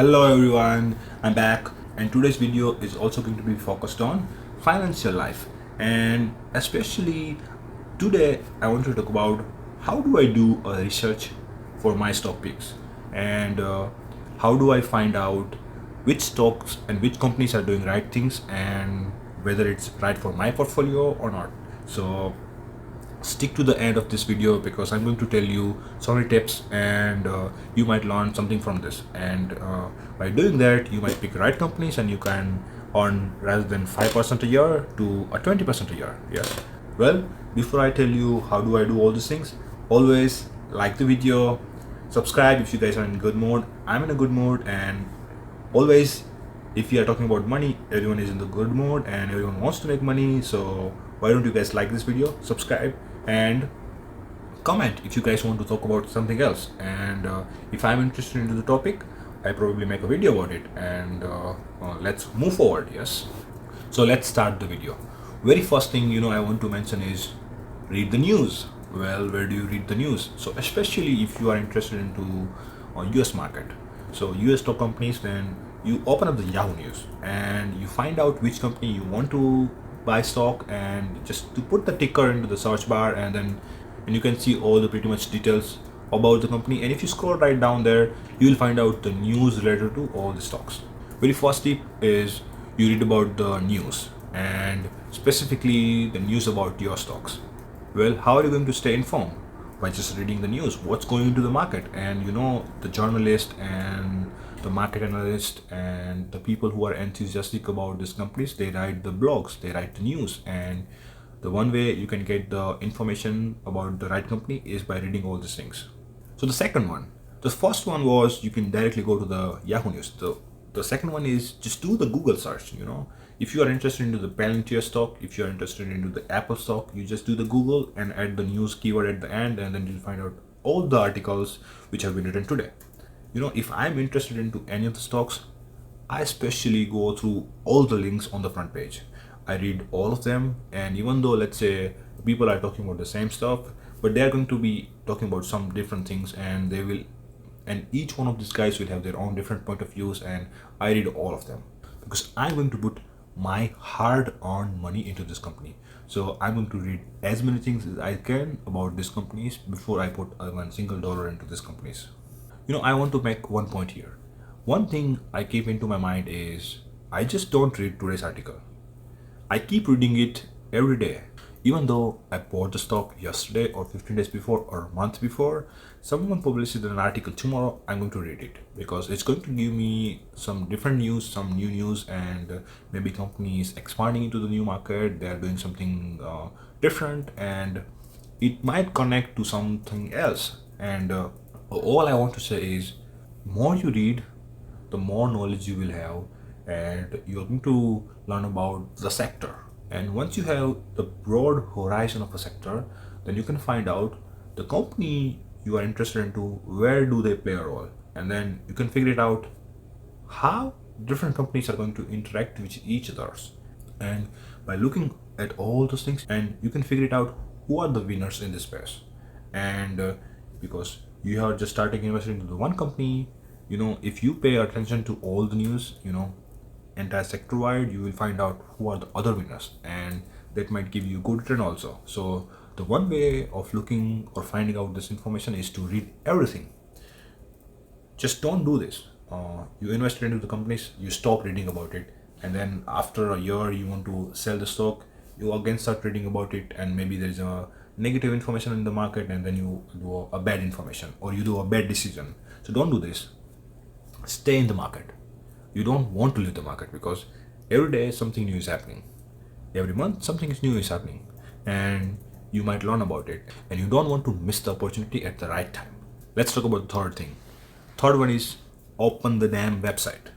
Hello everyone, I'm back, and today's video is also going to be focused on financial life. And especially today I want to talk about how do I do a research for my stock picks, and how do I find out which stocks and which companies are doing right things and whether it's right for my portfolio or not. So stick to the end of this video because I'm going to tell you so many tips, and you might learn something from this. And by doing that, you might pick right companies and you can earn rather than 5% a year to a 20% a year. Yes. Well, before I tell you how do I do all these things, always like the video, subscribe if you guys are in good mood. I'm in a good mood, and always, if you are talking about money, everyone is in the good mood and everyone wants to make money. So why don't you guys like this video, subscribe, and comment if you guys want to talk about something else. And if I'm interested into the topic, I probably make a video about it. And let's move forward. Yes. So let's start the video. Very first thing I want to mention is read the news. Well, where do you read the news? So especially if you are interested into US market, so US stock companies, then you open up the Yahoo News and you find out which company you want to buy stock, and just to put the ticker into the search bar, and you can see all the pretty much details about the company. And if you scroll right down there, you will find out the news related to all the stocks. Very first tip is you read about the news, and specifically the news about your stocks. Well, how are you going to stay informed? By just reading the news, what's going into the market. And the journalist and the market analyst and the people who are enthusiastic about these companies, they write the blogs, they write the news. And the one way you can get the information about the right company is by reading all these things. So the first one was you can directly go to the Yahoo News. The second one is just do the Google search. If you are interested into the Palantir stock, if you are interested into the Apple stock, you just do the Google and add the news keyword at the end, and then you'll find out all the articles which have been written today. If I'm interested into any of the stocks, I especially go through all the links on the front page. I read all of them, and even though, let's say, people are talking about the same stuff, but they are going to be talking about some different things, and each one of these guys will have their own different point of views, and I read all of them because I'm going to put my hard-earned money into this company. So I'm going to read as many things as I can about these companies before I put one single dollar into these companies. I want to make one point here. One thing I keep into my mind is I just don't read today's article. I keep reading it every day. Even though I bought the stock yesterday or 15 days before or a month before, someone publishes an article tomorrow, I'm going to read it because it's going to give me some different news, some new news, and maybe companies expanding into the new market, they are doing something different, and it might connect to something else. And all I want to say is more you read, the more knowledge you will have, and you're going to learn about the sector. And once you have the broad horizon of a sector, then you can find out the company you are interested into, where do they play a role, and then you can figure it out how different companies are going to interact with each others. And by looking at all those things, and you can figure it out who are the winners in this space. And because you are just starting investing into the one company, if you pay attention to all the news, entire sector wide, you will find out who are the other winners, and that might give you good return also. So the one way of looking or finding out this information is to read everything. Just don't do this. You invested into the companies, you stop reading about it, and then after a year you want to sell the stock, you again start reading about it, and maybe there is a negative information in the market, and then you do a bad information or you do a bad decision. So don't do this. Stay in the market. You don't want to leave the market because every day something new is happening. Every month something new is happening, and you might learn about it, and you don't want to miss the opportunity at the right time. Let's talk about the third thing. Third one is open the damn website.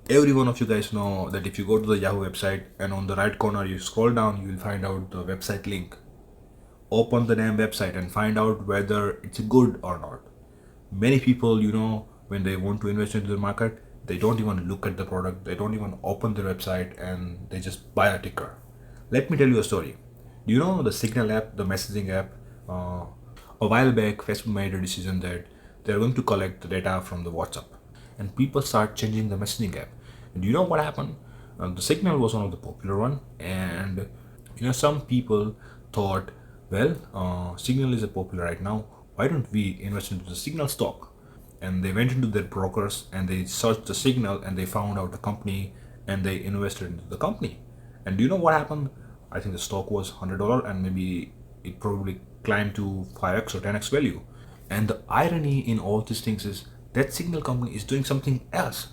Every one of you guys know that if you go to the Yahoo website and on the right corner you scroll down, you will find out the website link. Open the damn website and find out whether it's good or not. Many people, when they want to invest into the market, they don't even look at the product, they don't even open their website, and they just buy a ticker. Let me tell you a story. Do you know the Signal app, the messaging app? A while back, Facebook made a decision that they're going to collect the data from the WhatsApp. and people start changing the messaging app. And do you know what happened? The Signal was one of the popular one, and some people thought, well, Signal is a popular right now. Why don't we invest into the Signal stock? And they went into their brokers and they searched the Signal and they found out the company and they invested into the company. And do you know what happened? I think the stock was $100 and maybe it probably climbed to 5x or 10x value. And the irony in all these things is that Signal company is doing something else,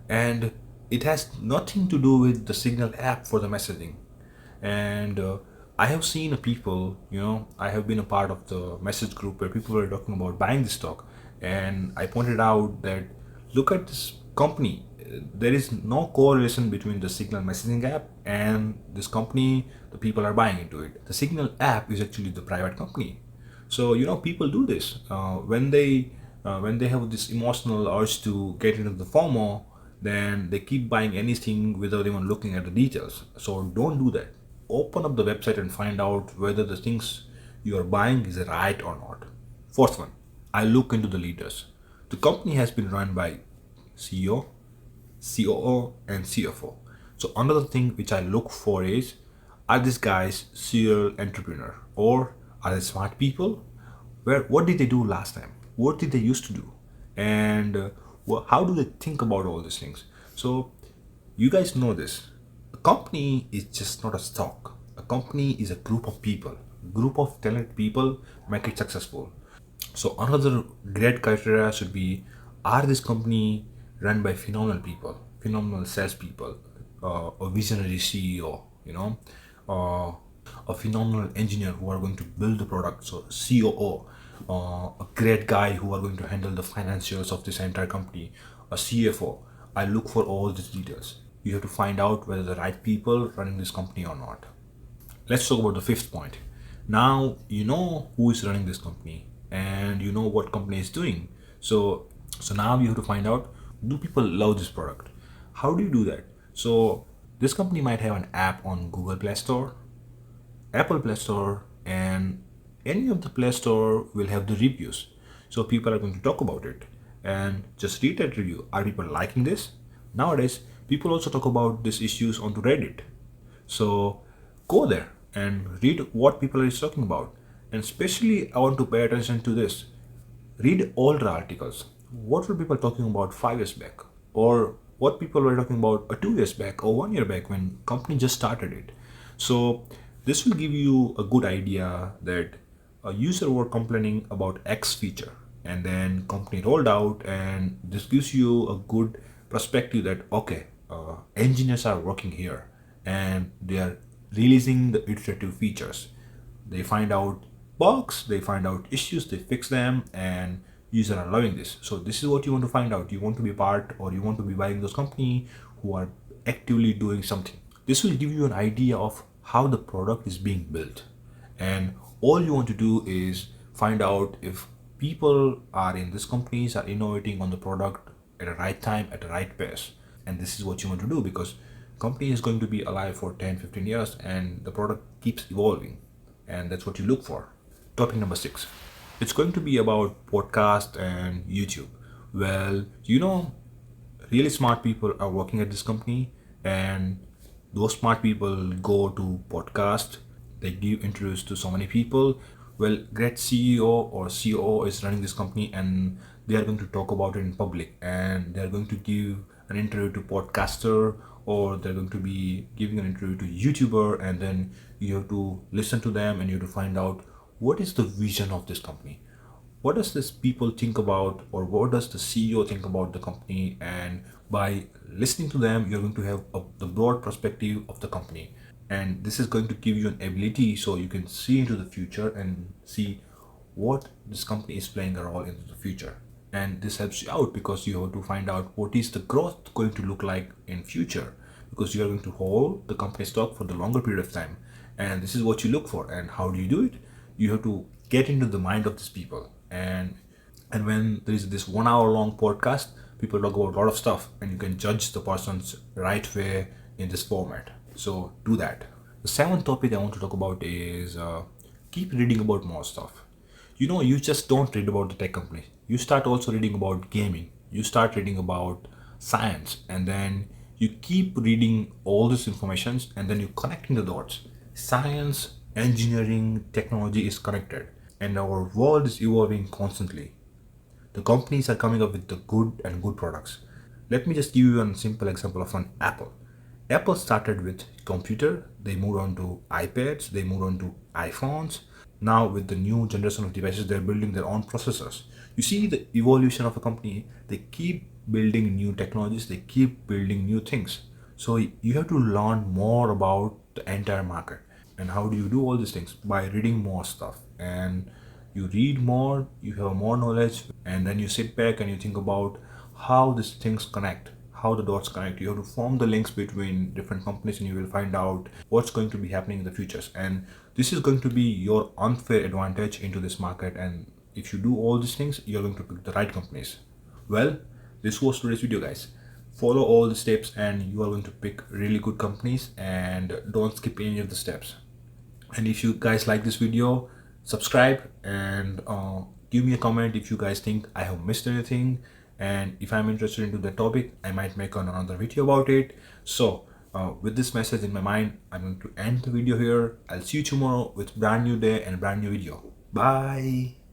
and it has nothing to do with the Signal app for the messaging. And I have seen people, I have been a part of the message group where people were talking about buying the stock, and I pointed out that look at this company. There is no correlation between the Signal messaging app and this company. The people are buying into it. The Signal app is actually the private company. So people do this when they have this emotional urge to get into the FOMO, then they keep buying anything without even looking at the details. So don't do that. Open up the website and find out whether the things you are buying is right or not. Fourth one, I look into the leaders. The company has been run by CEO, COO, and CFO. So another thing which I look for is, are these guys serial entrepreneur or are they smart people? What did they do last time? What did they used to do? And how do they think about all these things? So you guys know this. A company is just not a stock. A company is a group of people. A group of talented people make it successful. So another great criteria should be, are this company run by phenomenal people, phenomenal salespeople, a visionary CEO, uh, a phenomenal engineer who are going to build the product, so COO, a great guy who are going to handle the financials of this entire company, a CFO. I look for all these details. You have to find out whether the right people running this company or not. Let's talk about the fifth point. Now you know who is running this company and you know what company is doing. So now you have to find out, do people love this product? How do you do that? So this company might have an app on Google Play Store, Apple Play Store, and any of the Play Store will have the reviews. So people are going to talk about it and just read that review. Are people liking this? Nowadays, people also talk about these issues onto Reddit. So go there and read what people are talking about. And especially, I want to pay attention to this. Read older articles. What were people talking about 5 years back? Or what people were talking about 2 years back or 1 year back when company just started it. So this will give you a good idea that a user were complaining about X feature and then company rolled out, and this gives you a good perspective that okay, engineers are working here and they are releasing the iterative features. They find out bugs, they find out issues, they fix them, and users are loving this. So this is what you want to find out. You want to be part, or you want to be buying those company who are actively doing something. This will give you an idea of how the product is being built, and all you want to do is find out if people are in these companies are innovating on the product at the right time at the right pace. And this is what you want to do, because company is going to be alive for 10-15 years and the product keeps evolving, and that's what you look for. Topic number 6, it's going to be about podcast and YouTube. Well, really smart people are working at this company, and those smart people go to podcast. They give interviews to so many people. Well, great CEO or COO is running this company, and they are going to talk about it in public, and they are going to give an interview to podcaster, or they're going to be giving an interview to YouTuber, and then you have to listen to them and you have to find out what is the vision of this company. What does this people think about, or what does the CEO think about the company? And by listening to them, you're going to have the broad perspective of the company, and this is going to give you an ability so you can see into the future and see what this company is playing a role into the future. And this helps you out because you have to find out what is the growth going to look like in future, because you are going to hold the company stock for the longer period of time. And this is what you look for. And how do you do it? You have to get into the mind of these people, and when there is this 1 hour long podcast, people talk about a lot of stuff, and you can judge the person's right way in this format. So do that. The seventh topic I want to talk about is keep reading about more stuff. You just don't read about the tech company. You start also reading about gaming. you start reading about science, and then you keep reading all this information, and then you connecting the dots. Science, engineering, technology is connected, and our world is evolving constantly. The companies are coming up with the good products. Let me just give you a simple example of an Apple. Apple started with computer, they moved on to iPads, they moved on to iPhones. Now with the new generation of devices, they're building their own processors. You see the evolution of a company, they keep building new technologies, they keep building new things. So you have to learn more about the entire market. And how do you do all these things? By reading more stuff. And you read more, you have more knowledge, and then you sit back and you think about how these things connect, how the dots connect. You have to form the links between different companies, and you will find out what's going to be happening in the futures. And this is going to be your unfair advantage into this market. And if you do all these things, you're going to pick the right companies. Well, this was today's video, guys. Follow all the steps and you are going to pick really good companies, and don't skip any of the steps. And if you guys like this video, subscribe and give me a comment if you guys think I have missed anything. And if I'm interested into the topic, I might make another video about it. So with this message in my mind, I'm going to end the video here. I'll see you tomorrow with brand new day and brand new video. Bye.